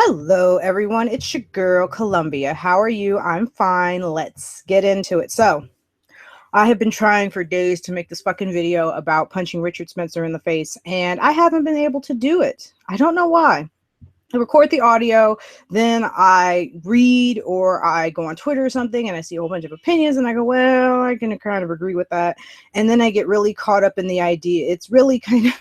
Hello, everyone. It's your girl, Columbia. How are you? I'm fine. Let's get into it. So, I have been trying for days to make this fucking video about punching Richard Spencer in the face, and I haven't been able to do it. I don't know why. I record the audio, then I read or I go on Twitter or something and I see a whole bunch of opinions and I go, well, I can kind of agree with that. And then I get really caught up in the idea. It's really kind of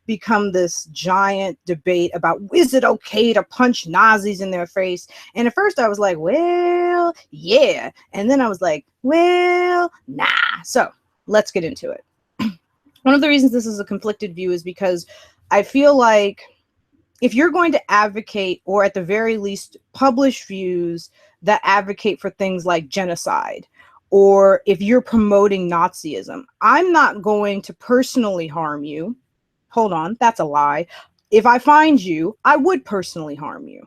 become this giant debate about, is it okay to punch Nazis in their face? And at first I was like, well, yeah. And then I was like, well, nah. So let's get into it. One of the reasons this is a conflicted view is because I feel like if you're going to advocate, or at the very least publish views that advocate for things like genocide, or if you're promoting Nazism, I'm not going to personally harm you. Hold on, that's a lie. If I find you, I would personally harm you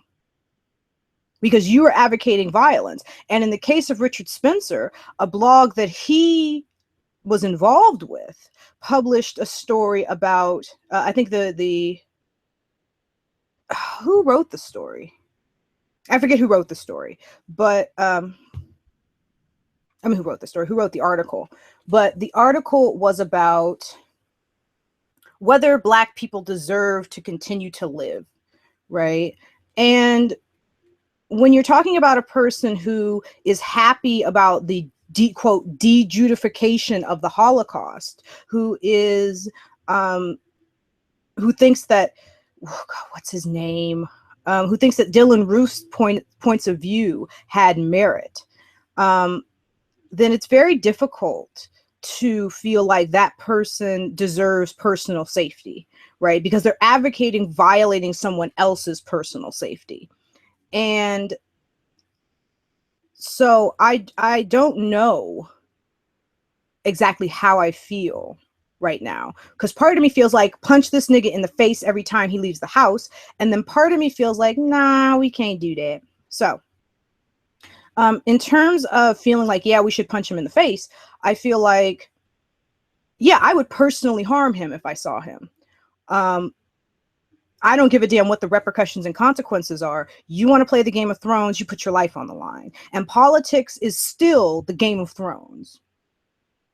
because you are advocating violence. And in the case of Richard Spencer, a blog that he was involved with published a story about, I think who wrote the story? I forget who wrote the story, but who wrote the story? Who wrote the article? But the article was about whether Black people deserve to continue to live, right? And when you're talking about a person who is happy about the quote de-Judification of the Holocaust, who is who thinks that, oh God, what's his name? Who thinks that Dylan Roof's points of view had merit, then it's very difficult to feel like that person deserves personal safety, right? Because they're advocating violating someone else's personal safety. And so I don't know exactly how I feel right now, because part of me feels like punch this nigga in the face every time he leaves the house, and then part of me feels like, nah, we can't do that. So in terms of feeling like, yeah, we should punch him in the face, I feel like, yeah, I would personally harm him if I saw him. I don't give a damn what the repercussions and consequences are. You want to play the Game of Thrones, you put your life on the line. And politics is still the Game of Thrones,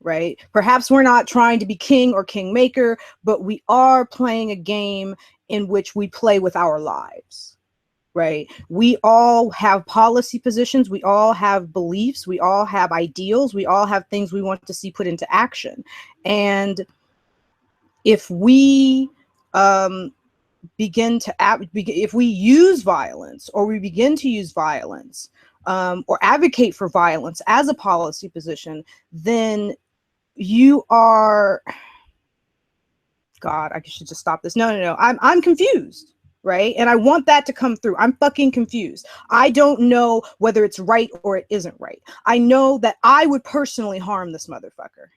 right? Perhaps we're not trying to be king or kingmaker, but we are playing a game in which we play with our lives. Right? We all have policy positions. We all have beliefs. We all have ideals. We all have things we want to see put into action. And if we if we use violence, or we begin to use violence, or advocate for violence as a policy position, then you are, God, I should just stop this. No. I'm confused. Right? And I want that to come through. I'm fucking confused. I don't know whether it's right or it isn't right. I know that I would personally harm this motherfucker.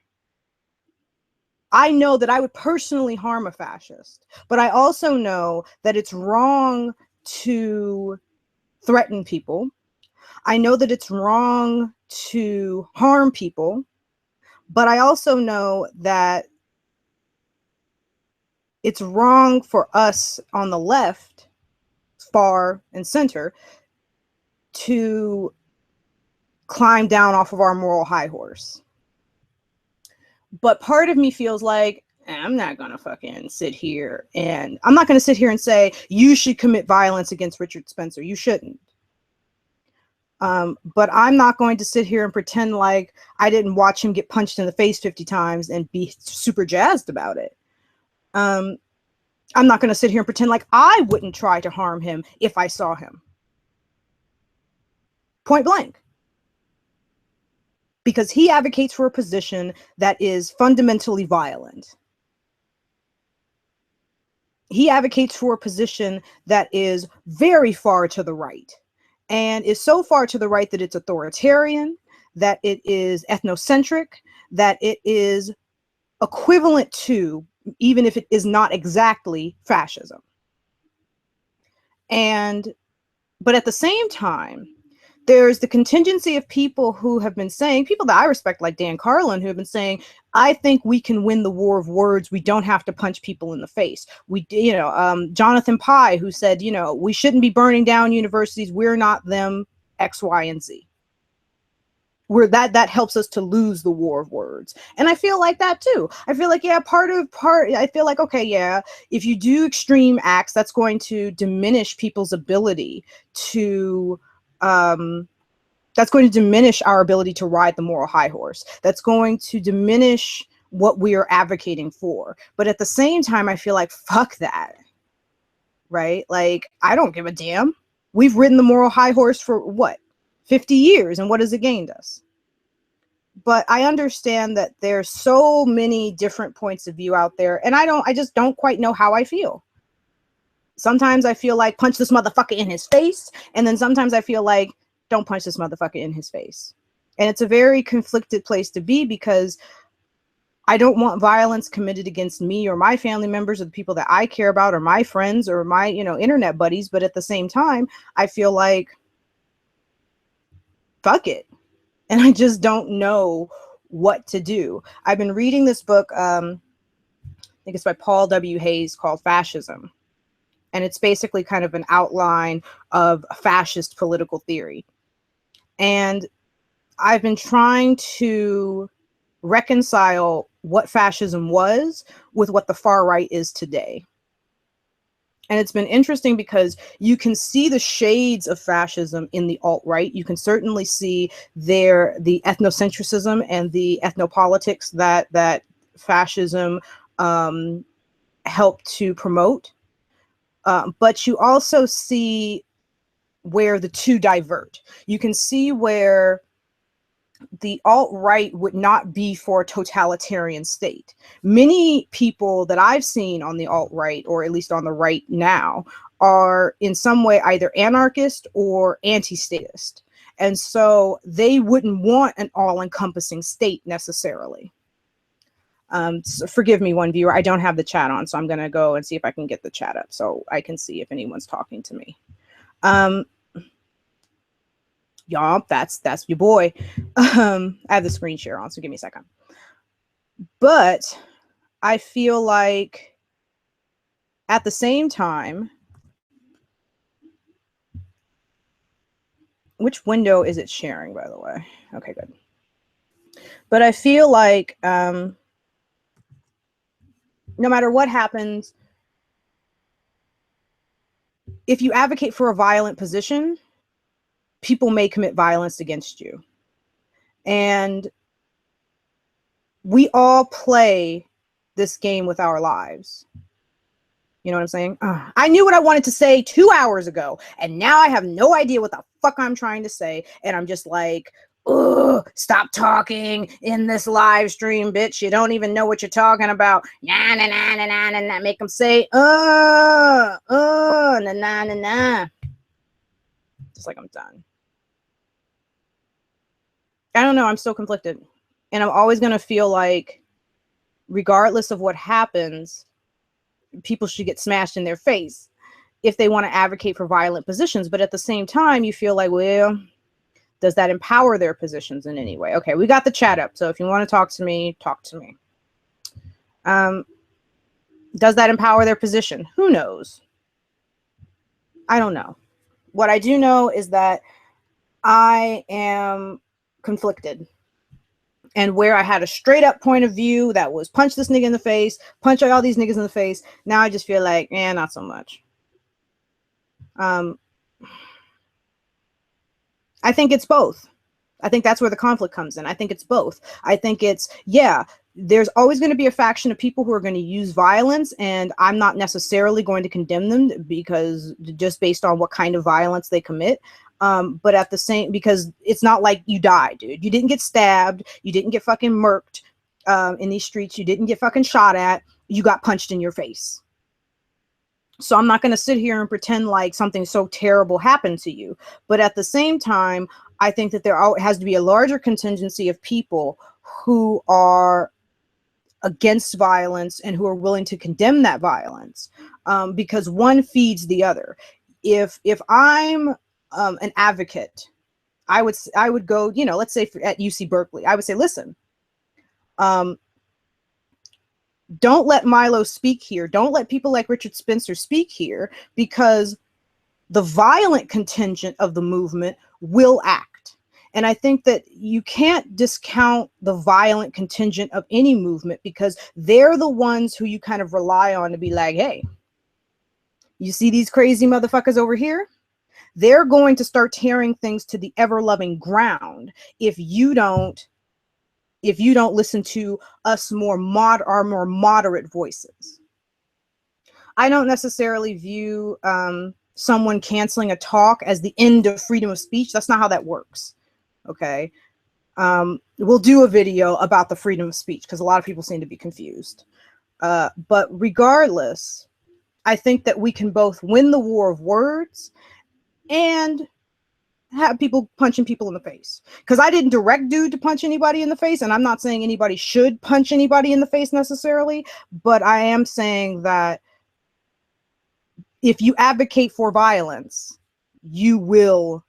I know that I would personally harm a fascist, but I also know that it's wrong to threaten people. I know that it's wrong to harm people, but I also know that it's wrong for us on the left, far and center, to climb down off of our moral high horse. But part of me feels like, I'm not going to fucking sit here and I'm not going to sit here and say, you should commit violence against Richard Spencer. You shouldn't. But I'm not going to sit here and pretend like I didn't watch him get punched in the face 50 times and be super jazzed about it. I'm not going to sit here and pretend like I wouldn't try to harm him if I saw him. Point blank. Because he advocates for a position that is fundamentally violent. He advocates for a position that is very far to the right, and is so far to the right that it's authoritarian, that it is ethnocentric, that it is equivalent to, even if it is not exactly, fascism. But at the same time, there's the contingency of people who have been saying, people that I respect, like Dan Carlin, who have been saying, I think we can win the war of words. We don't have to punch people in the face. Jonathan Pye, who said, we shouldn't be burning down universities. We're not them, X, Y, and Z. Where that helps us to lose the war of words. And I feel like that too. I feel like, yeah, I feel like, okay, yeah, if you do extreme acts, that's going to diminish people's ability to, that's going to diminish our ability to ride the moral high horse. That's going to diminish what we are advocating for. But at the same time, I feel like, fuck that, right? Like, I don't give a damn. We've ridden the moral high horse for what? 50 years, and what has it gained us? But I understand that there's so many different points of view out there, and I just don't quite know how I feel. Sometimes I feel like punch this motherfucker in his face, and then sometimes I feel like don't punch this motherfucker in his face. And it's a very conflicted place to be, because I don't want violence committed against me or my family members or the people that I care about or my friends or my, internet buddies. But at the same time, I feel like, fuck it. And I just don't know what to do. I've been reading this book, I think it's by Paul W. Hayes, called Fascism. And it's basically kind of an outline of fascist political theory. And I've been trying to reconcile what fascism was with what the far right is today. And it's been interesting because you can see the shades of fascism in the alt-right. You can certainly see the ethnocentrism and the ethnopolitics that fascism helped to promote. But you also see where the two divert. You can see where the alt-right would not be for a totalitarian state. Many people that I've seen on the alt-right, or at least on the right now, are in some way either anarchist or anti-statist. And so they wouldn't want an all-encompassing state necessarily. So forgive me, one viewer, I don't have the chat on, so I'm going to go and see if I can get the chat up so I can see if anyone's talking to me. Y'all, that's your boy. I have the screen share on, so give me a second. But I feel like at the same time, which window is it sharing, by the way? Okay, good. But I feel like no matter what happens, if you advocate for a violent position, people may commit violence against you. And we all play this game with our lives. You know what I'm saying? I knew what I wanted to say 2 hours ago, and now I have no idea what the fuck I'm trying to say. And I'm just like, ugh, stop talking in this live stream, bitch. You don't even know what you're talking about. Nah, nah, nah, nah, nah, nah, nah. Make them say, nah, nah, nah, nah. Just like I'm done. I don't know. I'm so conflicted. And I'm always going to feel like, regardless of what happens, people should get smashed in their face if they want to advocate for violent positions. But at the same time, you feel like, well, does that empower their positions in any way? Okay, we got the chat up. So if you want to talk to me, talk to me. Does that empower their position? Who knows? I don't know. What I do know is that I am conflicted. And where I had a straight up point of view that was punch this nigga in the face, punch all these niggas in the face, now I just feel like, not so much. I think it's both. I think that's where the conflict comes in. I think it's both. I think it's, yeah, there's always going to be a faction of people who are going to use violence, and I'm not necessarily going to condemn them because just based on what kind of violence they commit. But at the same, because it's not like you died, dude. You didn't get stabbed. You didn't get fucking murked in these streets. You didn't get fucking shot at. You got punched in your face. So I'm not going to sit here and pretend like something so terrible happened to you. But at the same time, I think that there has to be a larger contingency of people who are against violence and who are willing to condemn that violence, because one feeds the other. If I'm an advocate I would go, you know, let's say at UC Berkeley, I would say, listen, don't let Milo speak here. Don't let people like Richard Spencer speak here, because the violent contingent of the movement will act. And I think that you can't discount the violent contingent of any movement, because they're the ones who you kind of rely on to be like, hey, you see these crazy motherfuckers over here? They're going to start tearing things to the ever-loving ground if you don't listen to us our more moderate voices. I don't necessarily view someone canceling a talk as the end of freedom of speech. That's not how that works. Okay. We'll do a video about the freedom of speech, because a lot of people seem to be confused. But regardless, I think that we can both win the war of words and have people punching people in the face. Because I didn't direct dude to punch anybody in the face, and I'm not saying anybody should punch anybody in the face necessarily, but I am saying that if you advocate for violence, you will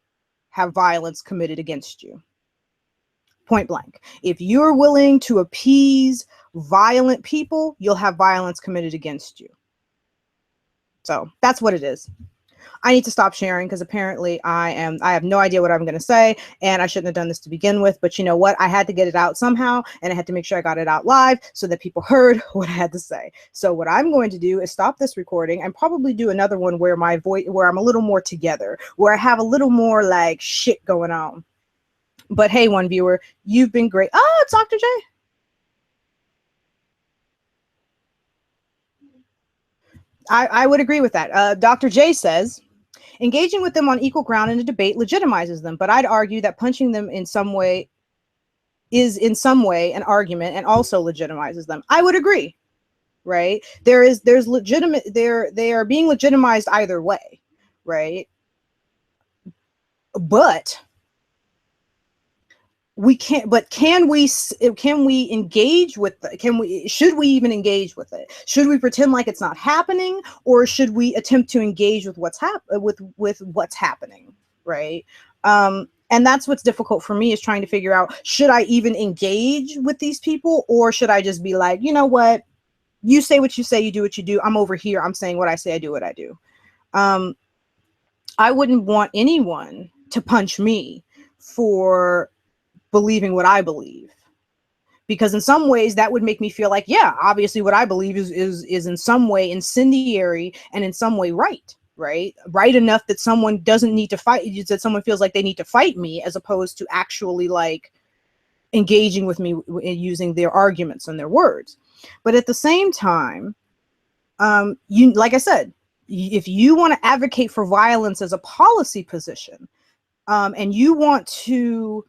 have violence committed against you. Point blank. If you're willing to appease violent people, you'll have violence committed against you. So that's what it is. I need to stop sharing, because apparently I have no idea what I'm going to say, and I shouldn't have done this to begin with. But you know what? I had to get it out somehow, and I had to make sure I got it out live so that people heard what I had to say. So what I'm going to do is stop this recording and probably do another one where my voice, where I'm a little more together, where I have a little more like shit going on. But hey, one viewer, you've been great. Oh, it's Dr. J. I would agree with that. Dr. J says, engaging with them on equal ground in a debate legitimizes them, but I'd argue that punching them in some way is in some way an argument and also legitimizes them. I would agree, right? There's legitimate, they are being legitimized either way, right? But we can't, but can we engage with the, should we even engage with it? Should we pretend like it's not happening, or should we attempt to engage with what's what's happening, right? And that's what's difficult for me, is trying to figure out, should I even engage with these people, or should I just be like, you know what, you say what you say, you do what you do, I'm over here, I'm saying what I say, I do what I do. I wouldn't want anyone to punch me for believing what I believe, because in some ways that would make me feel like, yeah, obviously what I believe is in some way incendiary and in some way right enough that someone doesn't need to fight, that someone feels like they need to fight me, as opposed to actually like engaging with me using their arguments and their words. But at the same time, you, like I said, if you want to advocate for violence as a policy position, and you want to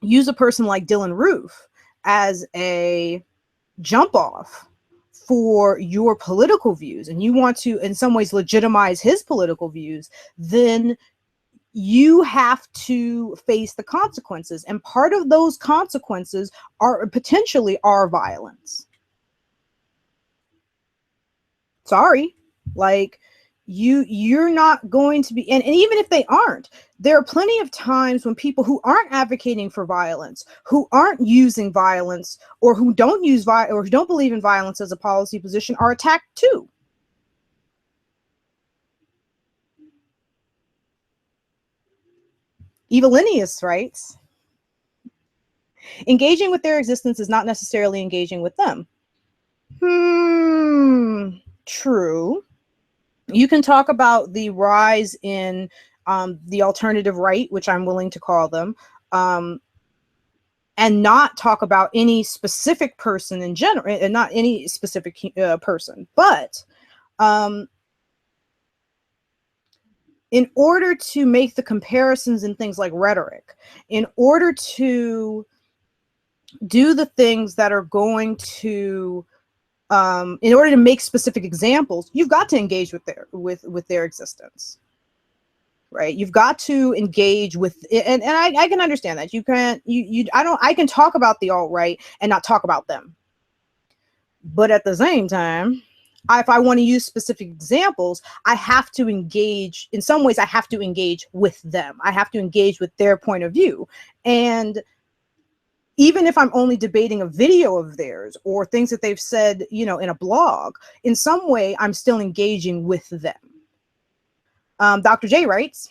use a person like Dylan Roof as a jump off for your political views, and you want to in some ways legitimize his political views, then you have to face the consequences. And part of those consequences are potentially our violence. Sorry, like, you're not going to be, and even if they aren't, there are plenty of times when people who aren't advocating for violence, who aren't using violence, or who don't use violence, or who don't believe in violence as a policy position, are attacked too. Evelinius writes, engaging with their existence is not necessarily engaging with them. True. You can talk about the rise in the alternative right, which I'm willing to call them, and not talk about any specific person in general, and not any specific person. But in order to make the comparisons in things like rhetoric, in order to do the things that are going to in order to make specific examples, you've got to engage with their existence, right? You've got to engage with it, and I can understand that. You can't, I can talk about the alt-right and not talk about them, but at the same time, if I want to use specific examples, I have to engage, in some ways I have to engage with them. I have to engage with their point of view. And even if I'm only debating a video of theirs or things that they've said, you know, in a blog, in some way, I'm still engaging with them. Dr. J writes,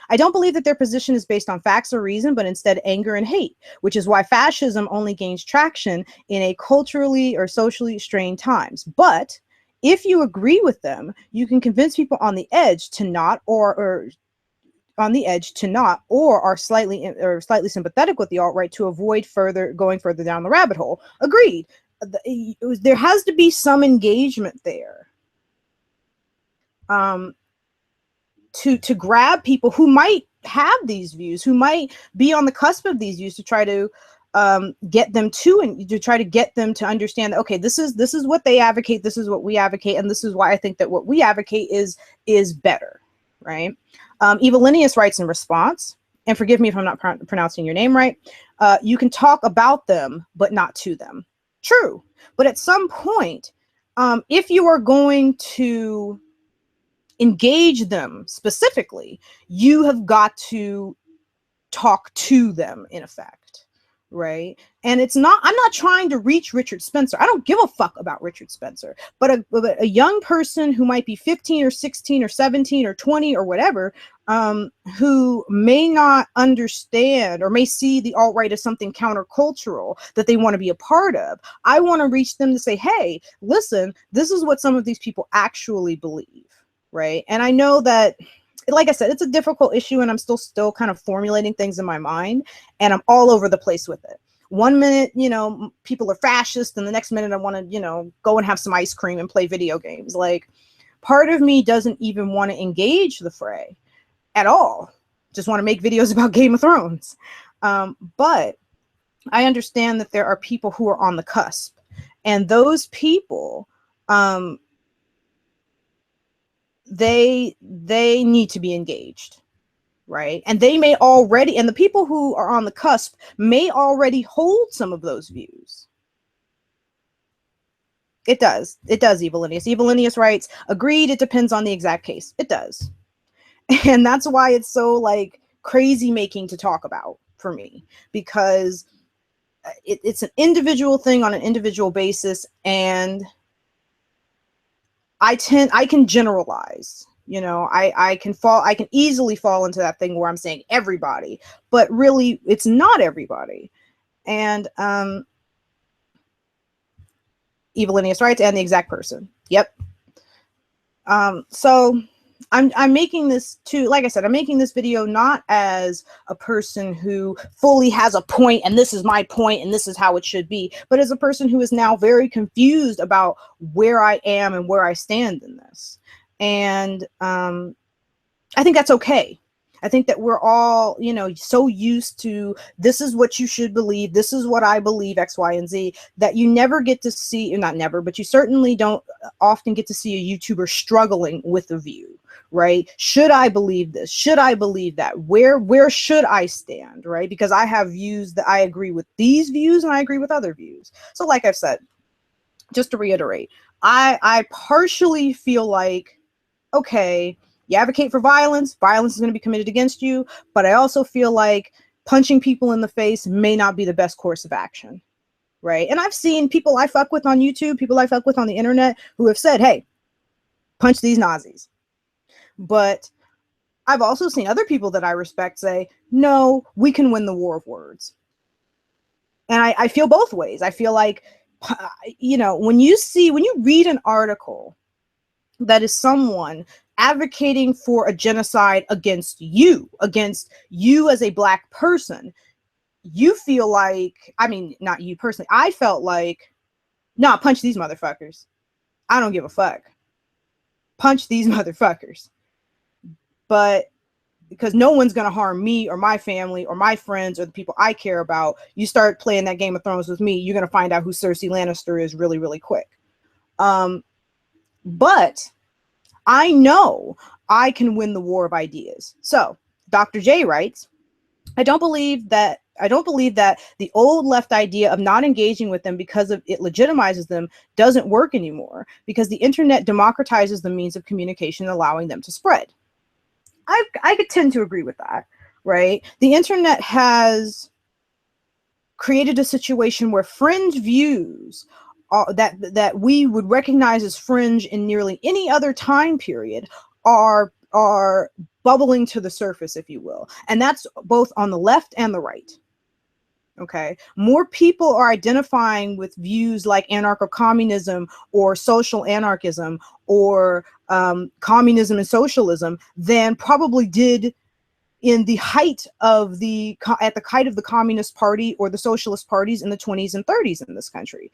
I don't believe that their position is based on facts or reason, but instead anger and hate, which is why fascism only gains traction in a culturally or socially strained times. But if you agree with them, you can convince people on the edge to not, or on the edge to not, or are slightly sympathetic with the alt-right to avoid going further down the rabbit hole. Agreed. There has to be some engagement there. To grab people who might have these views, who might be on the cusp of these views, to try to get them to, and to try to get them to understand that, okay, this is what they advocate, this is what we advocate, and this is why I think that what we advocate is better, right? Evelinius writes in response, and forgive me if I'm not pronouncing your name right, you can talk about them, but not to them. True, but at some point, if you are going to engage them specifically, you have got to talk to them, in effect, right? And I'm not trying to reach Richard Spencer. I don't give a fuck about Richard Spencer, but a young person who might be 15 or 16 or 17 or 20 or whatever, who may not understand or may see the alt-right as something countercultural that they want to be a part of. I want to reach them to say, hey, listen, this is what some of these people actually believe. Right. And I know that, like I said, it's a difficult issue, and I'm still kind of formulating things in my mind, and I'm all over the place with it. One minute, you know, people are fascist, and the next minute I want to, you know, go and have some ice cream and play video games. Like, part of me doesn't even want to engage the fray at all. Just want to make videos about Game of Thrones. But I understand that there are people who are on the cusp, and those people, they need to be engaged, right? And they may already, and the people who are on the cusp may already hold some of those views. It does, Evelinius. Evelinius writes, agreed, it depends on the exact case. It does. And that's why it's so, like, crazy making to talk about for me, because it's an individual thing on an individual basis, and I can generalize, you know, I can easily fall into that thing where I'm saying everybody, but really it's not everybody. And Evelinius writes, and the exact person. Yep. So I'm making this too, like I said, I'm making this video not as a person who fully has a point and this is my point and this is how it should be, but as a person who is now very confused about where I am and where I stand in this. And I think that's okay. I think that we're all, you know, so used to, this is what you should believe, this is what I believe, X, Y, and Z, that you never get to see, not never, but you certainly don't often get to see a YouTuber struggling with a view, right? Should I believe this? Should I believe that? Where should I stand, right? Because I have views that I agree with these views and I agree with other views. So like I've said, just to reiterate, I partially feel like, okay, you advocate for violence, violence is going to be committed against you, but I also feel like punching people in the face may not be the best course of action, right? And I've seen people I fuck with on YouTube, people I fuck with on the internet who have said, hey, punch these Nazis. But I've also seen other people that I respect say, no, we can win the war of words. And I feel both ways. I feel like, you know, when you read an article that is someone advocating for a genocide against you as a Black person, you feel like, I mean, not you personally, I felt like, nah, punch these motherfuckers. I don't give a fuck. Punch these motherfuckers. But because no one's going to harm me or my family or my friends or the people I care about, you start playing that Game of Thrones with me, you're going to find out who Cersei Lannister is really, really quick. But I know I can win the war of ideas. So Dr. J writes, I don't believe that I don't believe that the old left idea of not engaging with them because of it legitimizes them doesn't work anymore, because the internet democratizes the means of communication, allowing them to spread. I could tend to agree with that, right? The internet has created a situation where fringe views that we would recognize as fringe in nearly any other time period are bubbling to the surface, if you will. And that's both on the left and the right. Okay, more people are identifying with views like anarcho-communism or social anarchism or communism and socialism than probably did in the height of the height of the Communist Party or the socialist parties in the 20s and 30s in this country.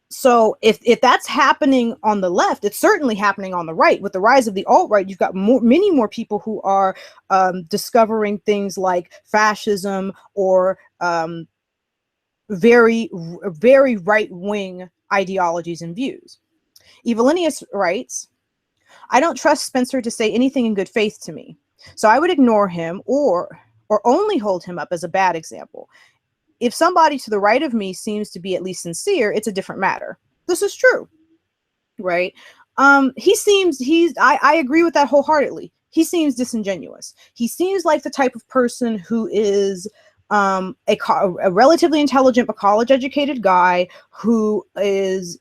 So if that's happening on the left, it's certainly happening on the right. With the rise of the alt-right, you've got many more people who are discovering things like fascism or very, very right-wing ideologies and views. Evelinius writes, I don't trust Spencer to say anything in good faith to me, so I would ignore him or only hold him up as a bad example. If somebody to the right of me seems to be at least sincere, it's a different matter. This is true, right? I agree with that wholeheartedly. He seems disingenuous. He seems like the type of person who is a relatively intelligent but college-educated guy who's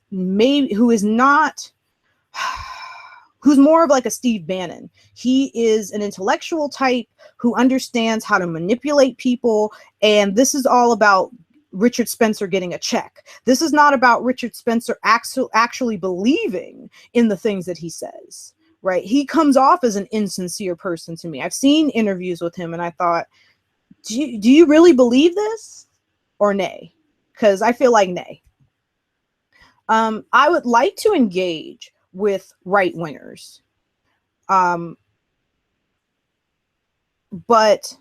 more of like a Steve Bannon. He is an intellectual type who understands how to manipulate people, and this is all about Richard Spencer getting a check. This is not about Richard Spencer actually believing in the things that he says, right? He comes off as an insincere person to me. I've seen interviews with him, and I thought, do you really believe this or nay? Because I feel like nay. I would like to engage with right-wingers. But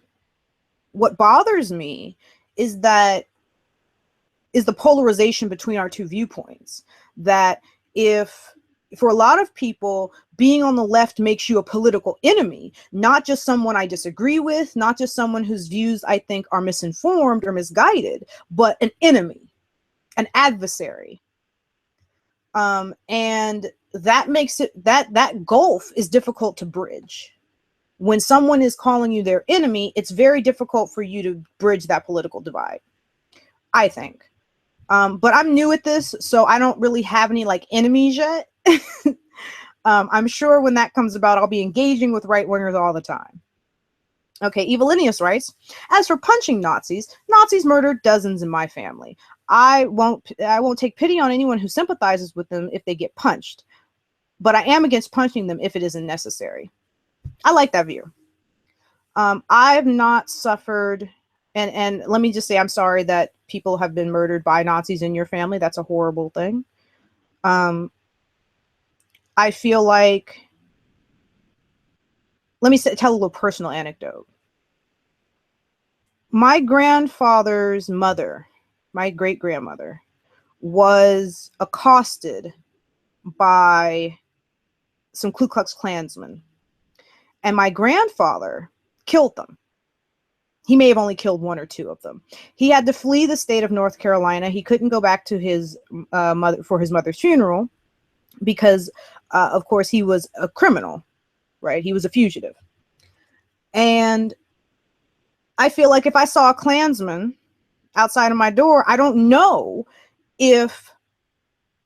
what bothers me is the polarization between our two viewpoints. That for a lot of people, being on the left makes you a political enemy, not just someone I disagree with, not just someone whose views I think are misinformed or misguided, but an enemy, an adversary. And that makes it that gulf is difficult to bridge. When someone is calling you their enemy, it's very difficult for you to bridge that political divide, I think. But I'm new at this, so I don't really have any like enemies yet. I'm sure when that comes about, I'll be engaging with right-wingers all the time. Okay, Evelinius writes, as for punching Nazis murdered dozens in my family. I won't take pity on anyone who sympathizes with them if they get punched, but I am against punching them if it isn't necessary. I like that view. I've not suffered, and let me just say I'm sorry that people have been murdered by Nazis in your family. That's a horrible thing. I feel like, let me tell a little personal anecdote. My grandfather's mother, my great-grandmother, was accosted by some Ku Klux Klansmen. And my grandfather killed them. He may have only killed one or two of them. He had to flee the state of North Carolina. He couldn't go back to his mother for his mother's funeral because, of course, he was a criminal, right? He was a fugitive. And I feel like if I saw a Klansman outside of my door, I don't know if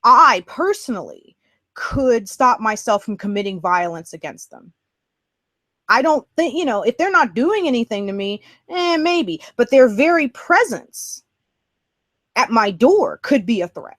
I personally could stop myself from committing violence against them. I don't think, if they're not doing anything to me, maybe, but their very presence at my door could be a threat.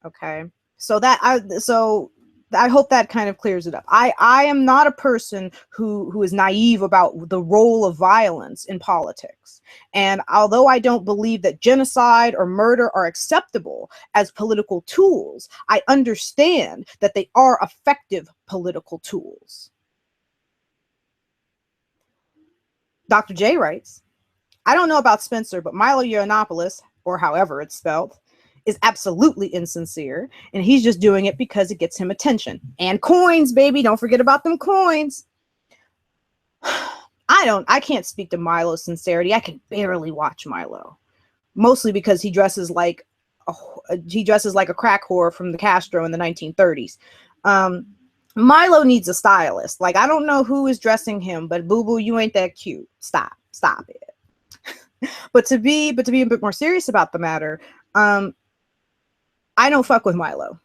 Okay. So I hope that kind of clears it up. I am not a person who is naive about the role of violence in politics. And although I don't believe that genocide or murder are acceptable as political tools, I understand that they are effective political tools. Dr. J writes, I don't know about Spencer, but Milo Yiannopoulos, or however it's spelled, is absolutely insincere, and he's just doing it because it gets him attention. And coins, baby. Don't forget about them coins. I can't speak to Milo's sincerity. I can barely watch Milo, mostly because he dresses like a crack whore from the Castro in the 1930s. Milo needs a stylist. Like, I don't know who is dressing him, but boo boo, you ain't that cute. Stop it. But to be a bit more serious about the matter, I don't fuck with Milo.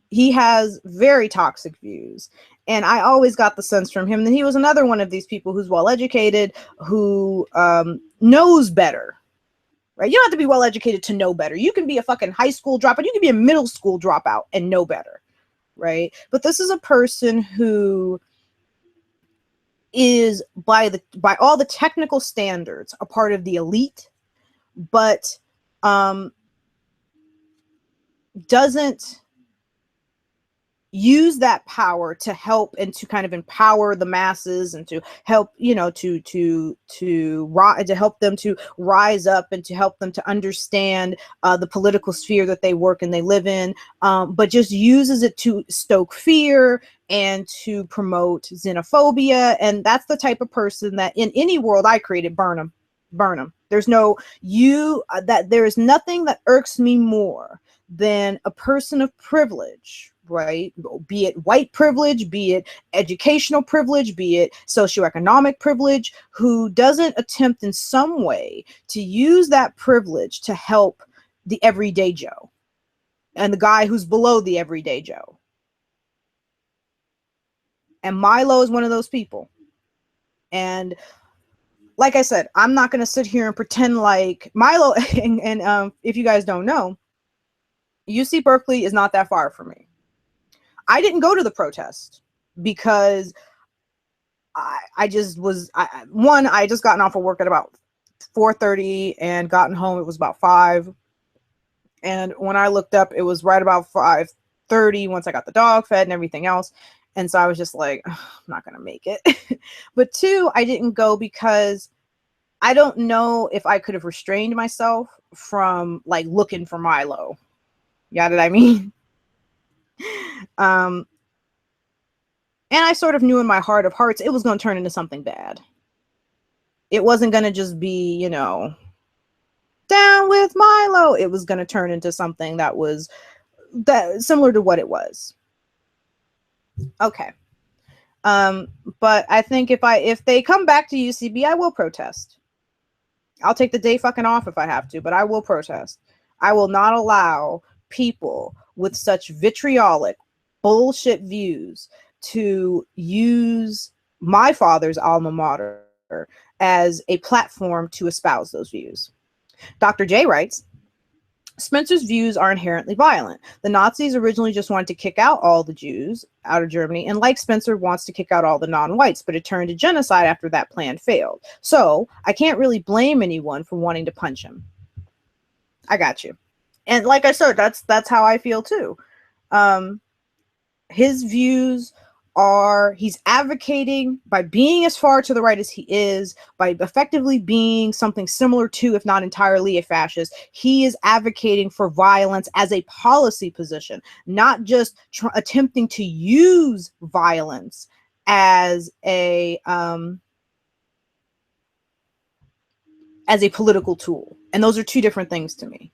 He has very toxic views, and I always got the sense from him that he was another one of these people who's well educated, who knows better. Right? You don't have to be well educated to know better. You can be a fucking high school dropout. You can be a middle school dropout and know better. Right? But this is a person who is by all the technical standards a part of the elite, but doesn't use that power to help and to kind of empower the masses and to help, you know, to help them to rise up and to help them to understand the political sphere that they work and they live in, but just uses it to stoke fear and to promote xenophobia. And that's the type of person that in any world I created, burn them. There's no there is nothing that irks me more than a person of privilege, right? Be it white privilege, be it educational privilege, be it socioeconomic privilege, who doesn't attempt in some way to use that privilege to help the everyday Joe and the guy who's below the everyday Joe. And Milo is one of those people. And like I said, I'm not going to sit here and pretend like Milo, and if you guys don't know, UC Berkeley is not that far from me. I didn't go to the protest because I just gotten off of work at about 4:30 and gotten home. It was about 5. And when I looked up, it was right about 5:30 once I got the dog fed and everything else. And so I was just like, I'm not going to make it. But 2, I didn't go because I don't know if I could have restrained myself from like looking for Milo. You know what I mean? And I sort of knew in my heart of hearts it was going to turn into something bad. It wasn't going to just be, you know, down with Milo. It was going to turn into something that was similar to what it was. Okay. But I think if they come back to UCB, I will protest. I'll take the day fucking off if I have to, but I will protest. I will not allow people with such vitriolic bullshit views to use my father's alma mater as a platform to espouse those views. Dr. J writes, Spencer's views are inherently violent. The Nazis originally just wanted to kick out all the Jews out of Germany, and like Spencer wants to kick out all the non-whites, but it turned to genocide after that plan failed. So I can't really blame anyone for wanting to punch him. I got you. And like I said, that's how I feel too. His views are, he's advocating by being as far to the right as he is, by effectively being something similar to, if not entirely, a fascist. He is advocating for violence as a policy position, not just attempting to use violence as a political tool. And those are two different things to me.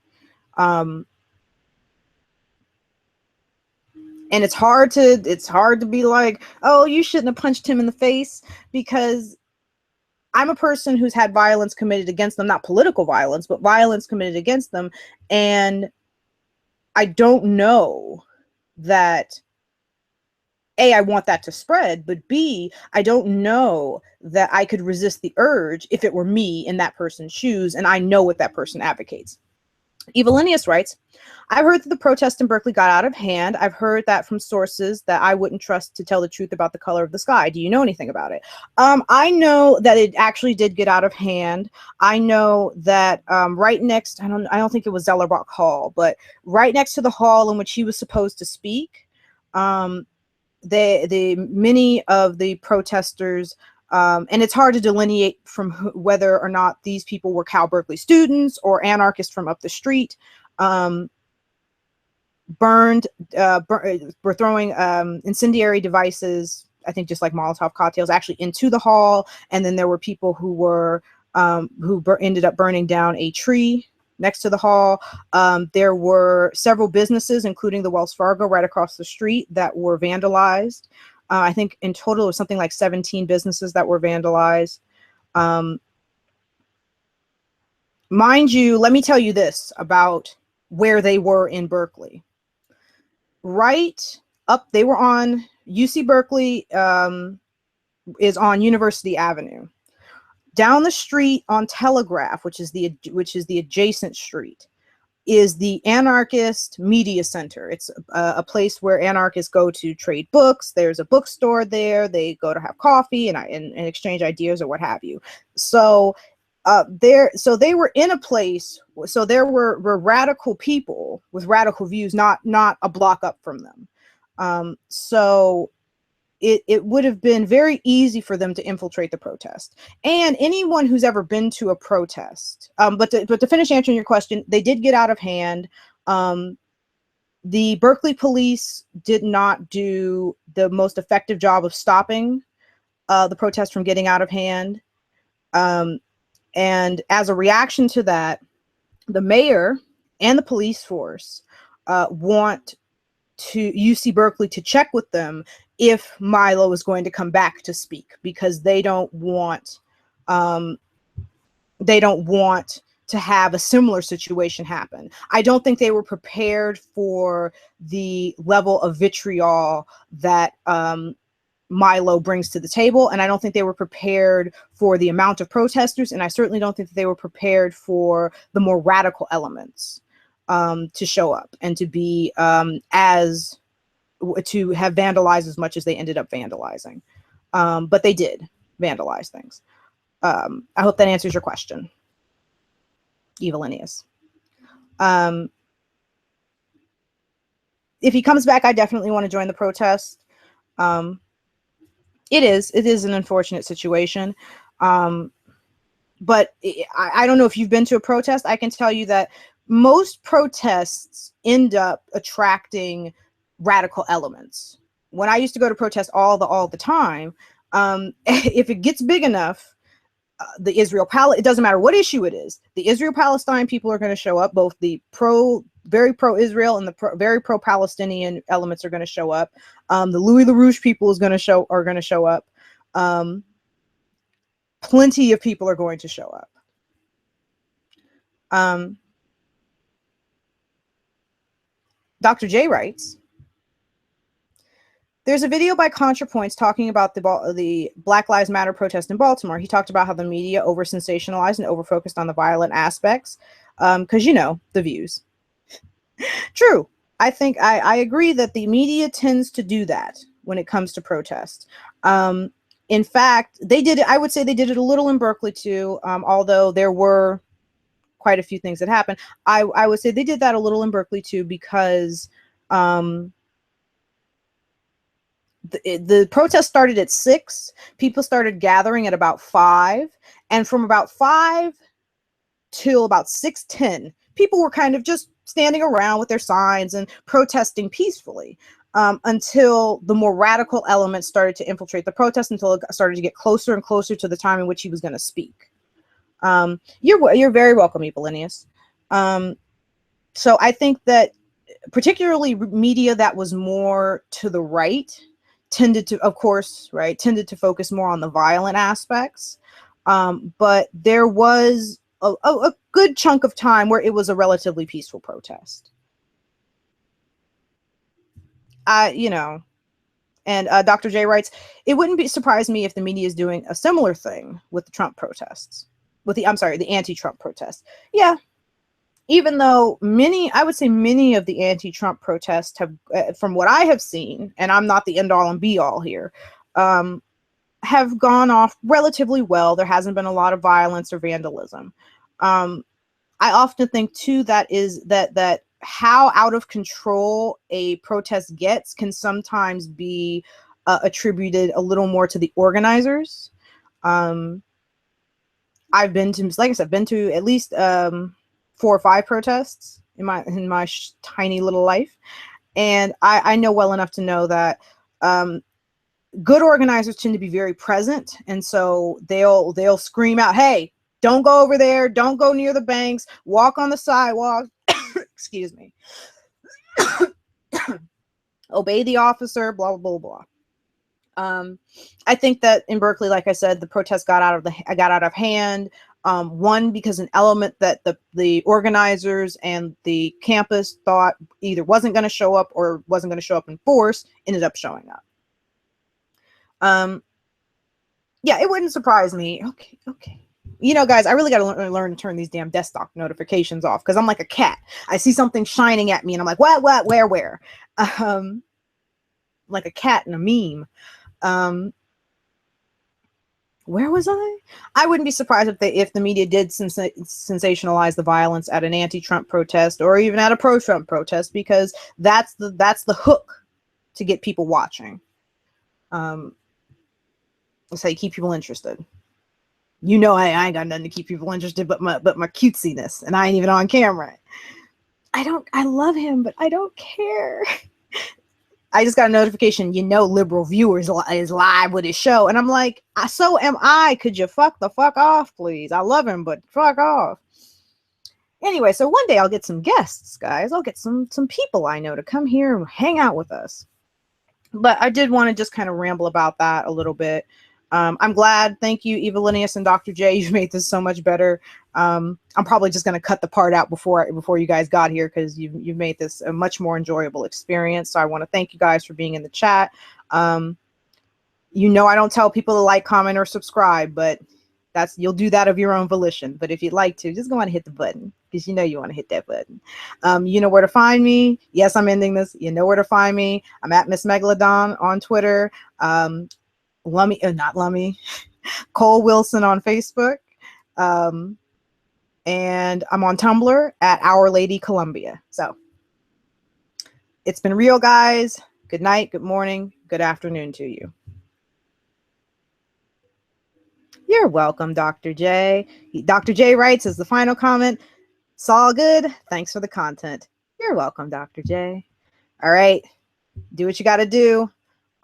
And it's hard to be like, oh, you shouldn't have punched him in the face, because I'm a person who's had violence committed against them, not political violence, but violence committed against them. And I don't know that, A, I want that to spread, but B, I don't know that I could resist the urge if it were me in that person's shoes and I know what that person advocates. Evelinius writes, I've heard that the protest in Berkeley got out of hand. I've heard that from sources that I wouldn't trust to tell the truth about the color of the sky. Do you know anything about it? I know that it actually did get out of hand. I know that right next, I don't think it was Zellerbach Hall, but right next to the hall in which he was supposed to speak, many of the protesters, and it's hard to delineate from whether or not these people were Cal Berkeley students or anarchists from up the street, were throwing incendiary devices, I think just like Molotov cocktails actually into the hall. And then there were people who were, ended up burning down a tree next to the hall. There were several businesses, including the Wells Fargo right across the street, that were vandalized. I think in total it was something like 17 businesses that were vandalized. Mind you, let me tell you this about where they were in Berkeley. Right up, they were on UC Berkeley, is on University Avenue. Down the street on Telegraph, which is the adjacent street, is the Anarchist Media Center. It's a place where anarchists go to trade books. There's a bookstore there. They go to have coffee and exchange ideas or what have you. So they were in a place. So there were radical people with radical views, not a block up from them. So it would have been very easy for them to infiltrate the protest. And anyone who's ever been to a protest, but to finish answering your question, they did get out of hand. The Berkeley police did not do the most effective job of stopping the protest from getting out of hand. And as a reaction to that, the mayor and the police force want UC Berkeley to check with them if Milo is going to come back to speak, because they don't want to have a similar situation happen. I don't think they were prepared for the level of vitriol that Milo brings to the table, and I don't think they were prepared for the amount of protesters, and I certainly don't think that they were prepared for the more radical elements to show up and to be to have vandalized as much as they ended up vandalizing. But they did vandalize things. I hope that answers your question, Evelinius. If he comes back, I definitely want to join the protest. It is an unfortunate situation. But I don't know if you've been to a protest. I can tell you that most protests end up attracting radical elements. When I used to go to protests all the time, if it gets big enough, the it doesn't matter what issue it is, the Israel-Palestine people are going to show up. Both the very pro-Israel and the very pro-Palestinian elements are going to show up. The Louis LaRouche people are going to show up. Plenty of people are going to show up. Dr. J writes, there's a video by ContraPoints talking about the Black Lives Matter protest in Baltimore. He talked about how the media over-sensationalized and over-focused on the violent aspects, because, you know, the views. True. I think I agree that the media tends to do that when it comes to protest. In fact, they did it. I would say they did it a little in Berkeley too, although there were quite a few things that happened. I would say they did that a little in Berkeley too, because the protest started at 6. People started gathering at about 5, and from about 5 till about 6:10, people were kind of just standing around with their signs and protesting peacefully, until the more radical elements started to infiltrate the protest, until it started to get closer and closer to the time in which he was going to speak. You're very welcome, Evelinius. So I think that particularly media that was more to the right tended to, of course, tended to focus more on the violent aspects. But there was a good chunk of time where it was a relatively peaceful protest. You know, and Dr. J writes, it wouldn't surprise me if the media is doing a similar thing with the Trump protests, the anti-Trump protests. Yeah. Even though I would say many of the anti-Trump protests have, from what I have seen, and I'm not the end all and be all here, have gone off relatively well. There hasn't been a lot of violence or vandalism. I often think too, that how out of control a protest gets can sometimes be attributed a little more to the organizers. I've been to, like I said, at least 4 or 5 protests in my tiny little life, and I know well enough to know that good organizers tend to be very present, and so they'll scream out, hey, don't go over there, don't go near the banks, walk on the sidewalk. Excuse me. Obey the officer, blah blah blah blah. I think that in Berkeley, like I said, the protest got out of hand. One, because an element that the organizers and the campus thought either wasn't going to show up or wasn't going to show up in force ended up showing up. Yeah, it wouldn't surprise me. Okay. You know, guys, I really got to learn to turn these damn desktop notifications off, because I'm like a cat. I see something shining at me and I'm like, what, where? Like a cat in a meme. Where was I? I wouldn't be surprised if the media did sensationalize the violence at an anti-Trump protest or even at a pro-Trump protest, because that's the hook to get people watching. That's how you keep people interested. You know, I ain't got nothing to keep people interested but my cutesiness, and I ain't even on camera. I love him, but I don't care. I just got a notification, you know, liberal viewers is live with his show. And I'm like, so am I. Could you fuck the fuck off, please? I love him, but fuck off. Anyway, so one day I'll get some guests, guys. I'll get some people I know to come here and hang out with us. But I did want to just kind of ramble about that a little bit. I'm glad. Thank you, Eva Linnaeus and Dr. J. You've made this so much better. I'm probably just going to cut the part out before you guys got here, because you've made this a much more enjoyable experience. So I want to thank you guys for being in the chat. You know, I don't tell people to like, comment, or subscribe, but you'll do that of your own volition. But if you'd like to, just go on and hit the button, because you know you want to hit that button. You know where to find me. Yes, I'm ending this. You know where to find me. I'm at Miss Megalodon on Twitter. Not Lummy, Cole Wilson on Facebook. And I'm on Tumblr at Our Lady Columbia. So it's been real, guys. Good night, good morning, good afternoon to you. You're welcome, Dr. J. Dr. J writes as the final comment, it's all good. Thanks for the content. You're welcome, Dr. J. All right. Do what you got to do.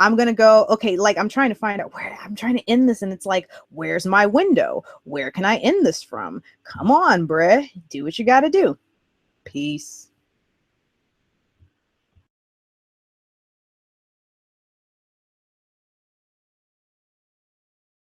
I'm going to go, okay, like I'm trying to find out where I'm trying to end this. And it's like, where's my window? Where can I end this from? Come on, bruh. Do what you got to do. Peace.